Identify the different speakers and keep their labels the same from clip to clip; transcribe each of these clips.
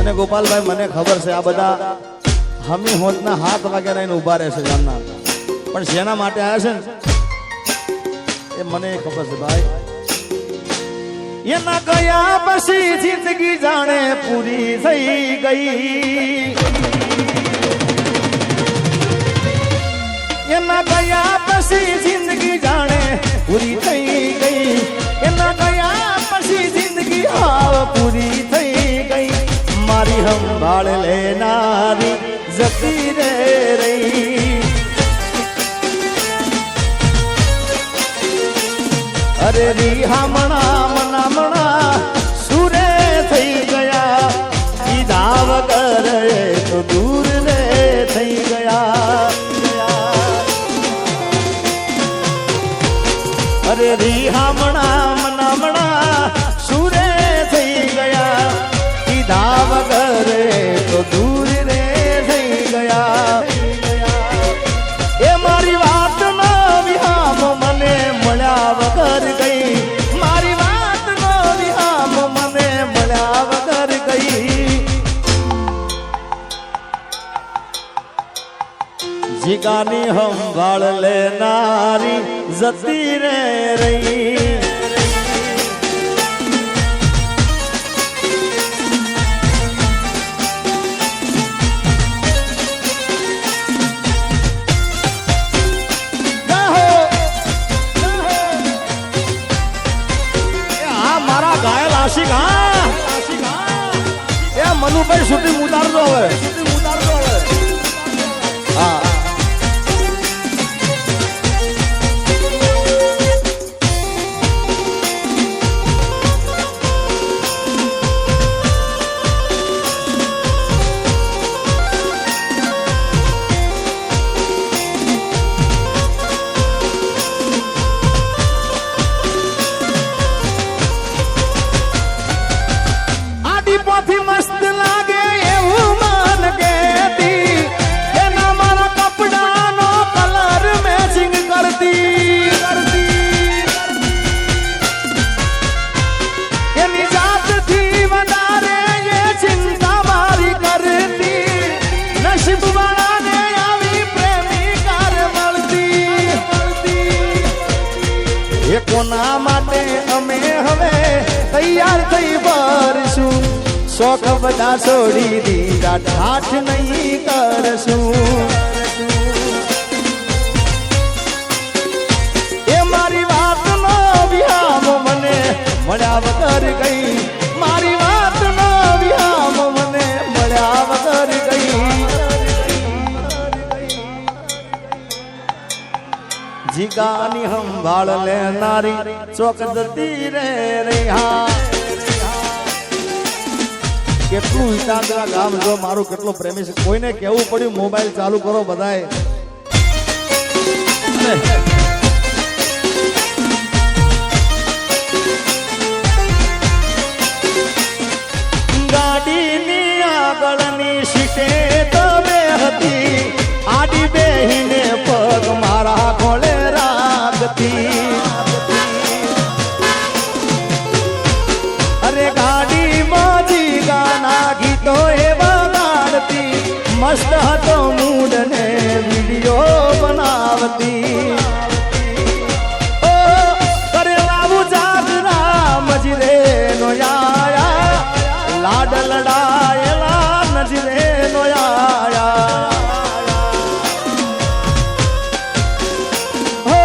Speaker 1: અને ગોપાલભાઈ મને ખબર છે આ બધા હમી હોતના 7 વાગ્યા રહીને ઊભા રહેશે જામના, પણ શેના માટે આવ્યા છે ને એ મને ખબર છે ભાઈ. એના ગયા પછી જિંદગી જાણે પૂરી થઈ ગઈ, એના ગયા પછી જિંદગી જાણે પૂરી થઈ ગઈ, એના ગયા પછી જિંદગી હાવ પૂરી થઈ ગઈ. મારી સંભાળ લેનારી જતી રે રહી, અરે રીહામણા મનામણા સુરે થઈ ગયા, કીધા વગર તો દૂર રે થઈ ગયા. અરે રીહામણા મનામણા સુરે થઈ ગયા, કીધા વગર તો દૂર રે થઈ ગયા. એ મારી વાત નો વિહામ મને મળ્યા વગર ગઈ, મારી વાત નો વિહામ મને મળ્યા વગર ગઈ. જીગાની સંભાળ લેનારી જતી રે રહી, એ મનુભાઈ શૂટિંગ ઉતારજો હવે. હા મસ્ત લાગે એવું માન કેતી, એના મારા કપડાનો કલર મેચિંગ કરતી, એની જાતથી વધારે એ ચિંતા મારી કરતી. નસીબ વાળાને આવી પ્રેમિકાર મળતી, એ કોના માટે અમે હવે તૈયાર થઈ ભરશું, શોખ બધા છોડી દીધા ઠાઠ નહીં કરશું. એ મારી વાતનો વિહામ મને મળ્યા વગર ગઈ, મારી વાતનો વિહામ મને મળ્યા વગર ગઈ. જીગાની સંભાળ લેનારી ચોક જતી રે રહ્યા. કેટલું વિટાંદરા ગામ જો મારું કેટલું પ્રેમી છે, કોઈને કેવું પડ્યું મોબાઈલ ચાલુ કરો બધાએ. ગાડીની આગળની સીટે તો બે હતી, આડી બેહીને પગ મારા ખોળે રાખતી. અરે ગાડી મોજી ગાના ગીતો એવા ગાડતી, મસ્ત હતો મૂડ ને વિડીયો બનાવતી. ઓ કરે લાવું જાગરા મજરે નો આયા, લાડ લડાયેલા નજરે નો આયા. હો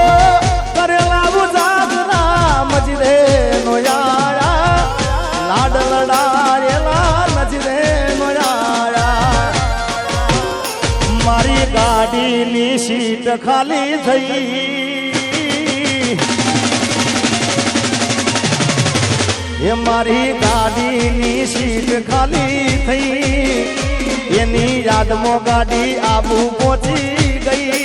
Speaker 1: કરે લાવું જાગરા મજરે નો આયા, લાડ લડાયેલા નજરે નો આયા. મારી ગાડીની સીટ ખાલી થઈ, એ મારી ગાડીની સીટ ખાલી થઈ, એની યાદમાં ગાડી આબુ પહોંચી ગઈ.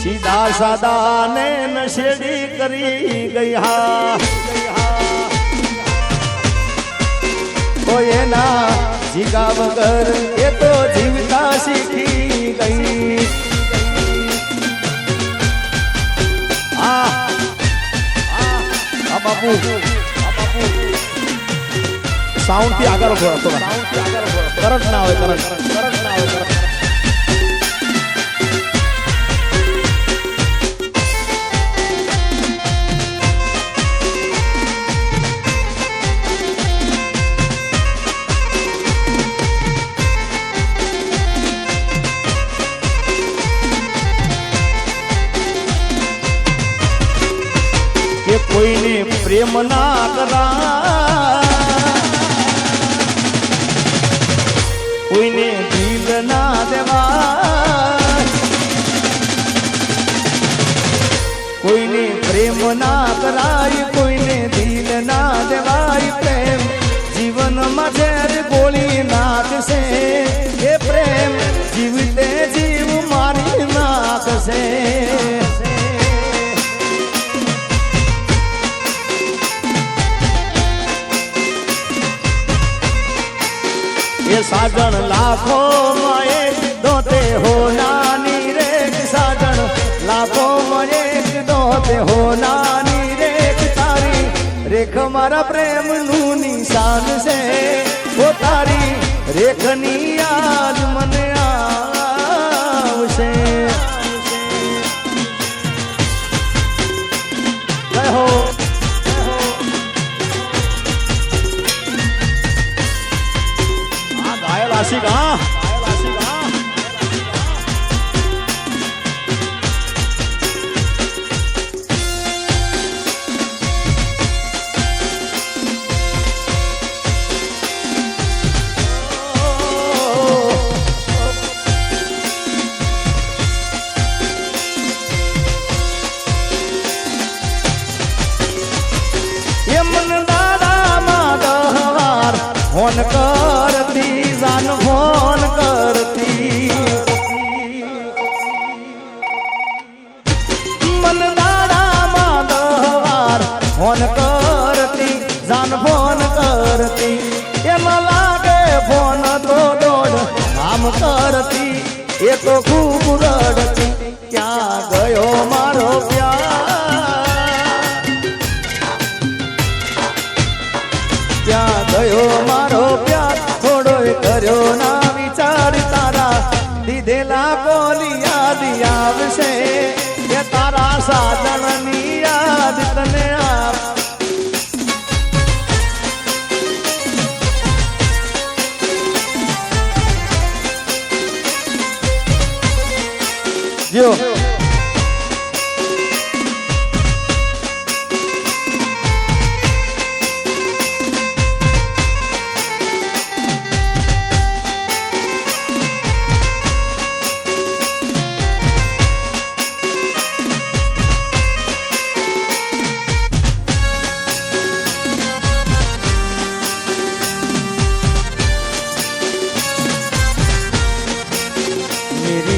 Speaker 1: સીધા સાદા ને નશેડી કરી ગઈ. હા એના જીગા વગર એ તો જીવતા શીખી ગઈ. બાપુ સાઉન્ડ થી આગળ થોડા કરંટ ના હોય કરંટ ના હોય કે કોઈને પ્રેમ ના કરા કોઈને દિલ ના દેવા કોઈને પ્રેમ ના કરાય કોઈને દિલ ના દેવાય પ્રેમ જીવનમાં ઝેર ગોળી નાખશે એ પ્રેમ જીવતે જીવ મારી નાખશે ये साजन लाखों में एक दोते हो नानी रे साजन लाखों में एक दोते हो नानी रे तारी रेख मारा प्रेम नु निशान से वो तारी रेख नी याद मन आवशे जय हो आशिक ये मन दादा माधवार होन करती जान फोन करती मन दादा माधवार फोन करती जान फोन करती ये लागे फोन तो दौड़ काम करती ये तो खूब रड़ती क्या गयो मारो प्यार क्या गयो मारो प्यार थोड़ो कर्यो ना विचार तारा दीधेला कोली याद आवशे ये तारा साजन नी याद तने आप जो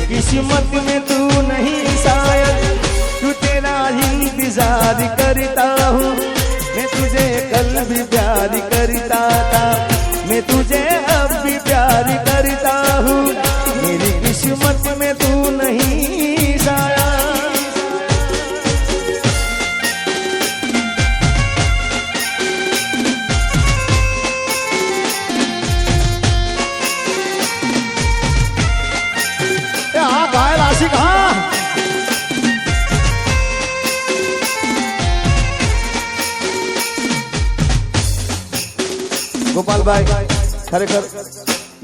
Speaker 1: किस्मत में तू नहीं शायद तू तेरा इंतजार करता हूँ मैं तुझे कल भी प्यार करता था मैं तुझे अब भी प्यार करता हूँ मेरी किस्मत में तू नहीं शायद ગોપાલભાઈ ખરેખર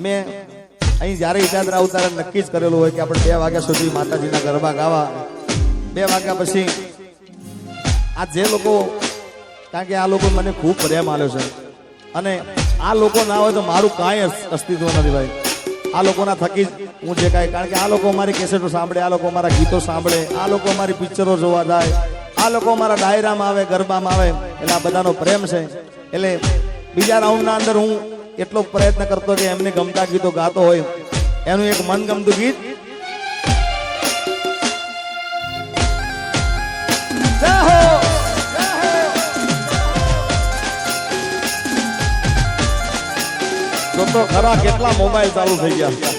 Speaker 1: મેં અહીં જ્યારે ઈજાદરા ઉતારે નક્કી જ કરેલું હોય કે આપણે 2 વાગ્યા સુધી માતાજીના ગરબા ગાવા 2 વાગ્યા પછી આ જે લોકો કારણ કે આ લોકો મને ખૂબ પ્રેમ આલ્યો છે અને આ લોકો ના હોય તો મારું કાંઈ અસ્તિત્વ નથી ભાઈ આ લોકોના થકી હું જે કાંઈ કારણ કે આ લોકો મારી કેસેટો સાંભળે આ લોકો મારા ગીતો સાંભળે આ લોકો મારી પિક્ચરો જોવા જાય આ લોકો મારા ડાયરામાં આવે ગરબામાં આવે એટલે આ બધાનો પ્રેમ છે એટલે બીજા રાઉન્ડના અંદર હું એટલો પ્રયત્ન કરતો કે એમને ગમતા ગીતો ગાતો હોય એનું એક મનગમતું ગીત તો ખરા કેટલા મોબાઈલ ચાલુ થઈ ગયા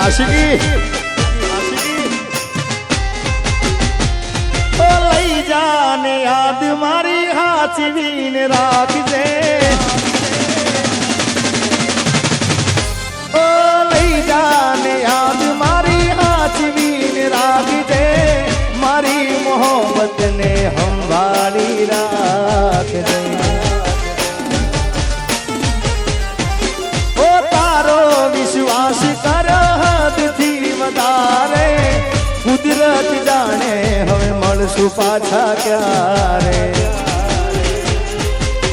Speaker 1: આશિકી ઓ લઈ જાને યાદ મારી હાચવીને રાખજે ઓ લઈ જાને યાદ મારી હાચવીને રાખજે મારી મોહબ્બતને સંભાળી રાખજે ઓ તારો વિશ્વાસ કર હદથી વધારે કુદરત જાણે હવે મળશું પાછા ક્યારે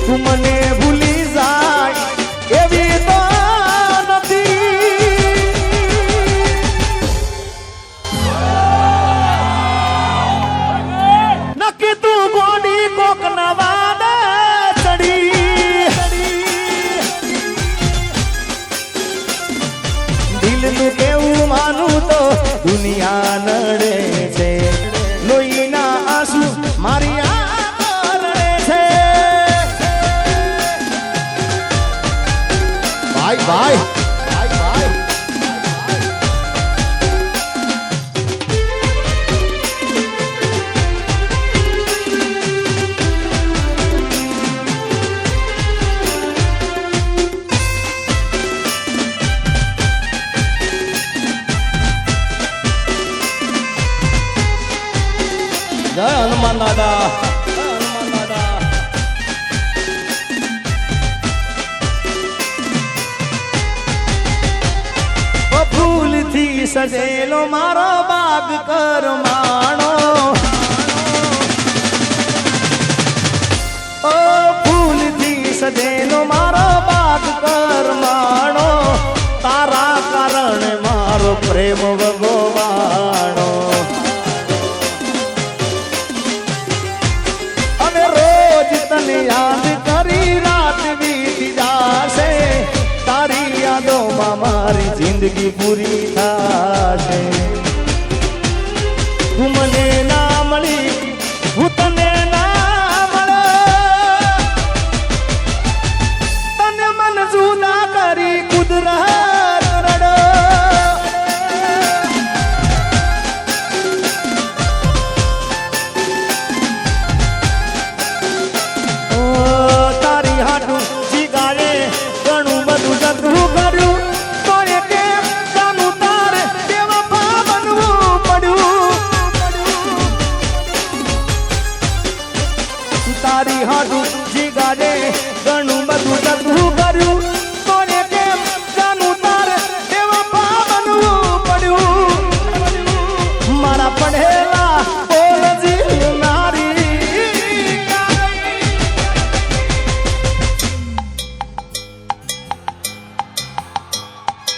Speaker 1: તું મને ભૂલી જાય એવી તો નથી નક્કી તું ગોડી કોક નવાદ ચડી દિલનું કેવું માનું તો દુનિયા નડે છે લોહીના આંસુ મારી આંખો રડે છે ભાઈ ભાઈ જય હનુમાન દાદા ફૂલથી સજેલો મારો બાગ કરમાણો ઓ ફૂલથી સજેલો મારો બાગ કરમાણો તારા કારણે મારો પ્રેમ ભગવાણો તને યાદ કરી રાત વીતી જાશે તારી યાદોમાં મારી જિંદગી પૂરી થાશે તું મને ના મળી હું તને ના મળ્યો તને મન જુદા કરી કુદરત રડો તારી હાડું જીગાડે ઘણું બધું જતું કર્યું કોને કેમ જાનું તારે એવા બનવું પડ્યું મારા પડેલા બોલ જીવનારી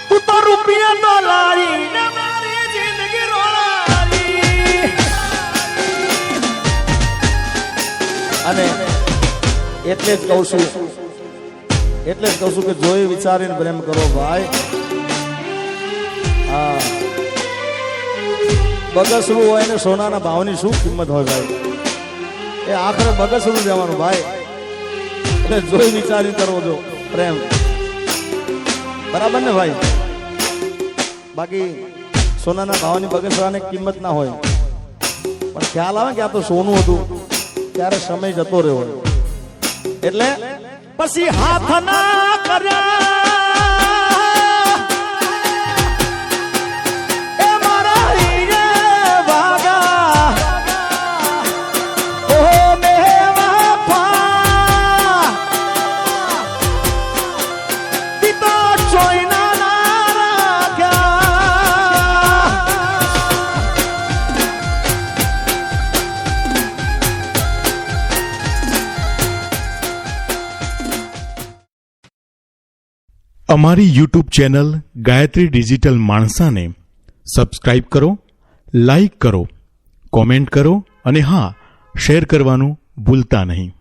Speaker 1: તું તો રૂપિયા તો લારી મારી જિંદગી રોળારી અને એટલે જ કહું છું કે જોઈ વિચારીને પ્રેમ કરો ભાઈ હા બગસરું હોય ને સોનાના ભાવની શું કિંમત હોય ભાઈ એ આખરે બગસરું જવાનું ભાઈ એટલે જોઈ વિચારીને કરવો જો પ્રેમ બરાબર ને ભાઈ બાકી સોનાના ભાવની બગસરાને કિંમત ના હોય પણ ખ્યાલ આવે કે આ તો સોનું હતું ત્યારે સમય જતો રહ્યો એટલે પછી હાથ ના કર્યા એ મારા વાગા ઓ મેવા પિતા ચોઈના ના રાખ્યા
Speaker 2: અમારી YouTube ચેનલ ગાયત્રી ડિજિટલ માણસાને સબસ્ક્રાઇબ કરો, લાઈક કરો, કોમેન્ટ કરો અને હા, શેર કરવાનું ભૂલતા નહીં.